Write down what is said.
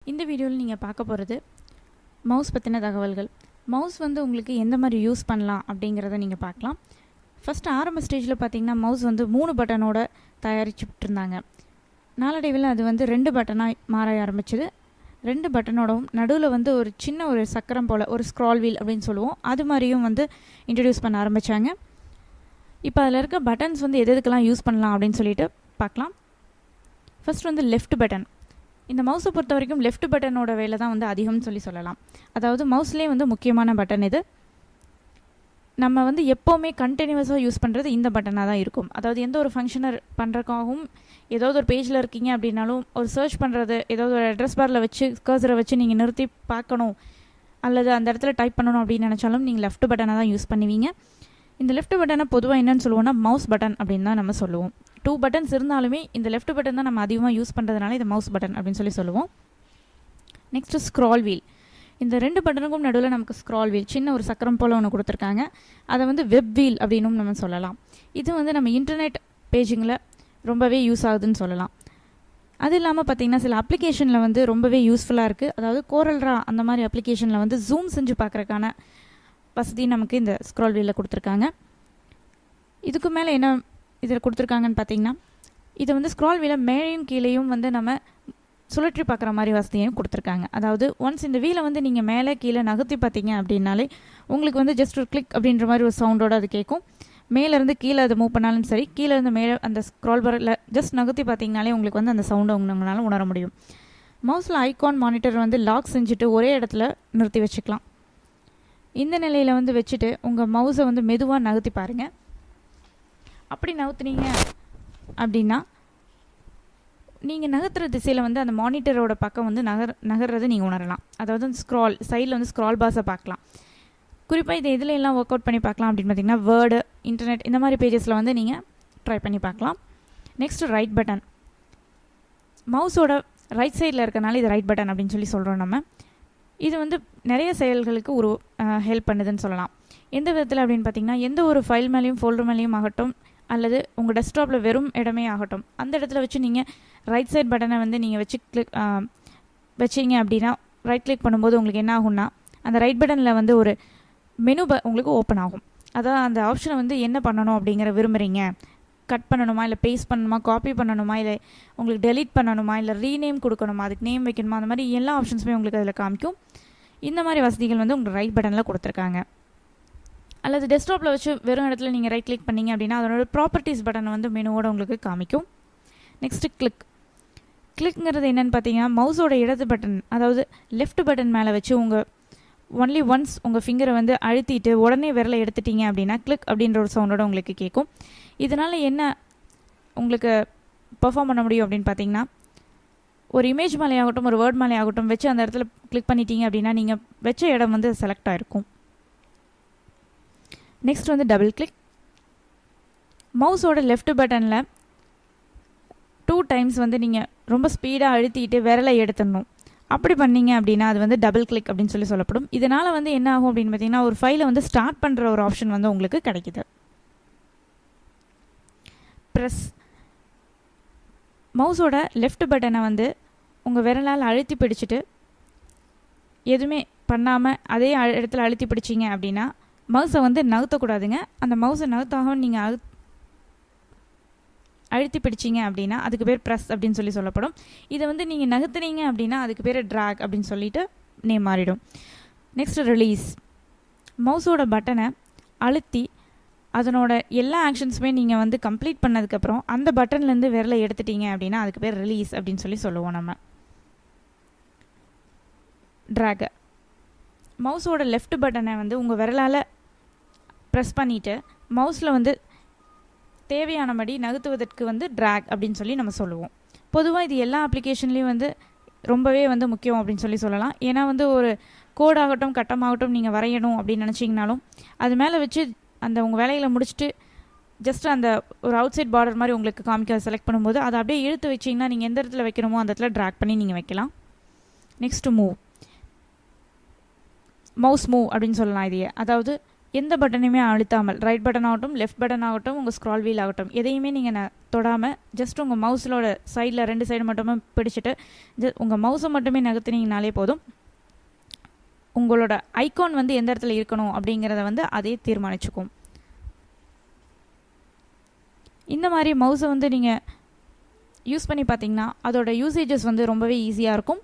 இந்த வீடியோவில் நீங்கள் பார்க்க போகிறது மவுஸ் பற்றின தகவல்கள். மவுஸ் வந்து உங்களுக்கு எந்த மாதிரி யூஸ் பண்ணலாம் அப்படிங்கிறத நீங்கள் பார்க்கலாம். ஃபஸ்ட்டு ஆரம்ப ஸ்டேஜில் பார்த்தீங்கன்னா மவுஸ் வந்து 3 பட்டனோட தயாரிச்சுட்டு இருந்தாங்க. நாளடைவில் அது வந்து 2 பட்டனாக மாற ஆரம்பிச்சது. 2 பட்டனோடவும் நடுவில் வந்து ஒரு சின்ன ஒரு சக்கரம் போல் ஒரு ஸ்க்ரால் வீல் அப்படின்னு சொல்லுவோம், அது மாதிரியும் வந்து இன்ட்ரடியூஸ் பண்ண ஆரம்பித்தாங்க. இப்போ அதில் இருக்க பட்டன்ஸ் வந்து எதுக்கெல்லாம் யூஸ் பண்ணலாம் அப்படின்னு சொல்லிட்டு பார்க்கலாம். ஃபஸ்ட் வந்து லெஃப்ட் பட்டன். இந்த மவுஸை பொறுத்த வரைக்கும் லெஃப்ட் பட்டனோட வேலை தான் வந்து அதிகம்னு சொல்லலாம். அதாவது மவுஸ்லேயே வந்து முக்கியமான பட்டன் இது. நம்ம வந்து எப்போவுமே கண்டினியூஸாக யூஸ் பண்ணுறது இந்த பட்டனாக தான் இருக்கும். அதாவது எந்த ஒரு ஃபங்க்ஷனை பண்ணுறதுக்காகவும், ஏதாவது ஒரு பேஜில் இருக்கீங்க அப்படின்னாலும், ஒரு சர்ச் பண்ணுறது, ஏதாவது ஒரு அட்ரஸ் பாரில் வச்சு கர்சரை வச்சு நீங்கள் நிறுத்தி பார்க்கணும் அல்லது அந்த இடத்துல டைப் பண்ணணும் அப்படின்னு நினச்சாலும் நீங்கள் லெஃப்ட் பட்டனை தான் யூஸ் பண்ணுவீங்க. இந்த லெஃப்ட் பட்டனை பொதுவாக என்னென்னு சொல்லுவோம்னா மவுஸ் பட்டன் அப்படின்னு தான் நம்ம சொல்லுவோம். 2 பட்டன்ஸ் இருந்தாலுமே இந்த லெஃப்ட் பட்டன் தான் நம்ம அதிகமாக யூஸ் பண்ணுறதுனால இது மவுஸ் பட்டன் அப்படின்னு சொல்லுவோம். Next scroll wheel. இந்த 2 பட்டனுக்கும் நடுவில் நமக்கு ஸ்க்ரால் வீல் சின்ன ஒரு சக்கரம் போல் ஒன்று கொடுத்துருக்காங்க. அதை வந்து வெப் வீல் அப்படின்னும் நம்ம சொல்லலாம். இது வந்து நம்ம இன்டர்நெட் பேஜிங்கில் ரொம்பவே யூஸ் ஆகுதுன்னு சொல்லலாம். அது இல்லாமல் பார்த்திங்கன்னா சில அப்ளிகேஷனில் வந்து ரொம்பவே யூஸ்ஃபுல்லாக இருக்குது. அதாவது கோரல்ரா அந்த மாதிரி அப்ளிகேஷனில் வந்து ஜூம் செஞ்சு பார்க்குறக்கான வசதி நமக்கு இந்த ஸ்க்ரால் வீலில் கொடுத்துருக்காங்க. இதுக்கு மேலே என்ன இதில் கொடுத்துருக்காங்கன்னு பார்த்தீங்கன்னா, இதை வந்து ஸ்க்ரால் வீலை மேலேயும் கீழேயும் வந்து நம்ம சுழற்றி பார்க்குற மாதிரி வசதியையும் கொடுத்துருக்காங்க. அதாவது ஒன்ஸ் இந்த வீலை வந்து நீங்கள் மேலே கீழே நகர்த்தி பார்த்தீங்க அப்படின்னாலே உங்களுக்கு வந்து ஜஸ்ட் ஒரு கிளிக் அப்படின்ற மாதிரி ஒரு சவுண்டோடு அது கேட்கும். மேலேருந்து கீழே அதை மூவ் பண்ணாலும் சரி, கீழேருந்து மேலே அந்த ஸ்க்ரால் பாரில் ஜஸ்ட் நகர்த்தி பார்த்தீங்கனாலே உங்களுக்கு வந்து அந்த சவுண்டை உங்களால் உணர முடியும். மவுஸில் ஐகான் மானிட்டர் வந்து லாக் செஞ்சுட்டு ஒரே இடத்துல நிறுத்தி வச்சுக்கலாம். இந்த நிலையில் வந்து வச்சுட்டு உங்கள் மவுஸை வந்து மெதுவாக நகர்த்தி பாருங்கள். அப்படி நகர்த்துனீங்க அப்படின்னா நீங்கள் நகர்த்துற திசையில் வந்து அந்த மானிட்டரோட பக்கம் வந்து நகர்றது நீங்கள் உணரலாம். அதாவது ஸ்க்ரால் சைடில் வந்து ஸ்க்ரால் பாஸை பார்க்கலாம். குறிப்பாக இது இதில் எல்லாம் ஒர்க் அவுட் பண்ணி பார்க்கலாம் அப்படின்னு பார்த்தீங்கன்னா வேர்டு, இன்டர்நெட் இந்த மாதிரி பேஜஸில் வந்து நீங்கள் ட்ரை பண்ணி பார்க்கலாம். Next right button. மவுஸோட ரைட் சைடில் இருக்கனால இது ரைட் பட்டன் அப்படின்னு சொல்கிறோம் நம்ம. இது வந்து நிறைய செயல்களுக்கு ஒரு ஹெல்ப் பண்ணுதுன்னு சொல்லலாம். எந்த விதத்தில் அப்படின்னு பார்த்தீங்கன்னா, எந்த ஒரு ஃபைல் மேலேயும் ஃபோல்டர் மேலேயும் ஆகட்டும் அல்லது உங்கள் டெஸ்க்டாப்பில் வெறும் இடமே ஆகட்டும், அந்த இடத்துல வச்சு நீங்கள் ரைட் சைட் பட்டனை வந்து நீங்கள் வச்சு வச்சிங்க அப்படின்னா ரைட் கிளிக் பண்ணும்போது உங்களுக்கு என்ன ஆகும்னா, அந்த ரைட் பட்டனில் வந்து ஒரு மெனு உங்களுக்கு ஓப்பன் ஆகும். அதாவது அந்த ஆப்ஷனை வந்து என்ன பண்ணணும் அப்படிங்கிற விரும்புகிறீங்க, கட் பண்ணணுமா, இல்லை பேஸ்ட் பண்ணணுமா, காப்பி பண்ணணுமா, இல்லை உங்களுக்கு டெலீட் பண்ணணுமா, இல்லை ரீநேம் கொடுக்கணுமா, அதுக்கு நேம் வைக்கணுமா, அந்த மாதிரி எல்லா ஆப்ஷன்ஸுமே உங்களுக்கு அதில் காமிக்கும். இந்த மாதிரி வசதிகள் வந்து உங்களுக்கு ரைட் பட்டனில் கொடுத்துருக்காங்க. அல்லது டெஸ்க்டாப்பில் வச்சு வெறும் இடத்துல நீங்கள் ரைட் கிளிக் பண்ணிங்க அப்படின்னா அதனோட ப்ராப்பர்ட்டிஸ் பட்டனை வந்து மெனுவோட உங்களுக்கு காமிக்கும். நெக்ஸ்ட்டு கிளிக்ங்கிறது என்னென்னு பார்த்தீங்கன்னா, மவுஸோட இடது பட்டன் அதாவது லெஃப்ட் பட்டன் மேலே வச்சு உங்கள் ஒன்லி ஒன்ஸ் உங்கள் ஃபிங்கரை வந்து அழுத்திட்டு உடனே விரலை எடுத்துட்டீங்க அப்படின்னா கிளிக் அப்படின்ற ஒரு சவுண்டோட உங்களுக்கு கேட்கும். இதனால் என்ன உங்களுக்கு பெர்ஃபார்ம் பண்ண முடியும் அப்படின்னு பார்த்தீங்கன்னா, ஒரு இமேஜ் மேலே ஆகட்டும், ஒரு வேர்ட் மேலே ஆகட்டும் வச்சு அந்த இடத்துல கிளிக் பண்ணிட்டீங்க அப்படின்னா நீங்கள் வச்ச இடம் வந்து செலக்ட் ஆகிருக்கும். நெக்ஸ்ட் வந்து டபுள் கிளிக். மவுஸோட லெஃப்ட் பட்டனில் 2 டைம்ஸ் வந்து நீங்கள் ரொம்ப ஸ்பீடாக அழுத்திட்டு விரலை எடுத்துடணும். அப்படி பண்ணீங்க அப்படின்னா அது வந்து டபுள் கிளிக் அப்படின்னு சொல்லப்படும். இதனால் வந்து என்ன ஆகும் அப்படின்னு பார்த்தீங்கன்னா, ஒரு ஃபைலை வந்து ஸ்டார்ட் பண்ணுற ஒரு ஆப்ஷன் வந்து உங்களுக்கு கிடைக்குது. ப்ரெஸ். மவுஸோட லெஃப்ட் பட்டனை வந்து உங்கள் விரலால் அழுத்தி பிடிச்சிட்டு எதுவுமே பண்ணாமல் அதே இடத்துல அழுத்தி பிடிச்சிங்க அப்படின்னா மவுஸை வந்து நகர்த்தக்கூடாதுங்க. அந்த மவுஸை நகர்த்தாக நீங்கள் அழுத்தி பிடிச்சிங்க அப்படின்னா அதுக்கு பேர் ப்ரெஸ் அப்படின்னு சொல்லப்படும். இதை வந்து நீங்கள் நகர்த்துனீங்க அப்படின்னா அதுக்கு பேர் ட்ராக் அப்படின்னு சொல்லிட்டு நேம் மாறிடும். Next release. மவுஸோட பட்டனை அழுத்தி அதனோட எல்லா ஆக்ஷன்ஸுமே நீங்கள் வந்து கம்ப்ளீட் பண்ணதுக்கப்புறம் அந்த பட்டன்லேருந்து விரலை எடுத்துட்டீங்க அப்படின்னா அதுக்கு பேர் ரிலீஸ் அப்படின்னு சொல்லுவோம் நம்ம. ட்ராக். மவுஸோட லெஃப்ட் பட்டனை வந்து உங்கள் விரலால் ப்ரெஸ் பண்ணிவிட்டு மவுஸில் வந்து தேவையானபடி நகர்த்துவதற்கு வந்து ட்ராக் அப்படின்னு நம்ம சொல்லுவோம். பொதுவாக இது எல்லா அப்ளிகேஷன்லேயும் வந்து ரொம்பவே வந்து முக்கியம் அப்படின்னு சொல்லலாம். ஏன்னா வந்து ஒரு கோடாகட்டும் கட்டமாகட்டும் நீங்கள் வரையணும் அப்படின்னு நினச்சிங்கனாலும் அது மேலே வச்சு அந்த உங்கள் வேலைகளை முடிச்சுட்டு ஜஸ்ட் அந்த ஒரு அவுட் சைட் பார்டர் மாதிரி உங்களுக்கு காமிக்க செலக்ட் பண்ணும்போது அதை அப்படியே இழுத்து வச்சிங்கன்னா நீங்கள் எந்த இடத்துல வைக்கணுமோ அந்த இடத்துல ட்ராக் பண்ணி நீங்கள் வைக்கலாம். Next move. மவுஸ் மூவ் அப்படின்னு சொல்லலாம் இதையே. அதாவது எந்த பட்டனையுமே அழுத்தாமல் ரைட் பட்டன் ஆகட்டும், லெஃப்ட் பட்டன் ஆகட்டும், உங்கள் ஸ்க்ரால் வீல் ஆகட்டும், எதையுமே நீங்கள் தொடாமல் ஜஸ்ட் உங்கள் மவுஸோட சைடில் 2 சைடு மட்டுமே பிடிச்சிட்டு உங்கள் மவுஸை மட்டுமே நகர்த்தினீங்கனாலே போதும். உங்களோட ஐகான் வந்து எந்த இடத்துல இருக்கணும் அப்படிங்கிறத வந்து அதே தீர்மானிச்சுக்கும். இந்த மாதிரி மவுஸை வந்து நீங்கள் யூஸ் பண்ணி பார்த்தீங்கன்னா அதோட யூசேஜஸ் வந்து ரொம்பவே ஈஸியாக இருக்கும்.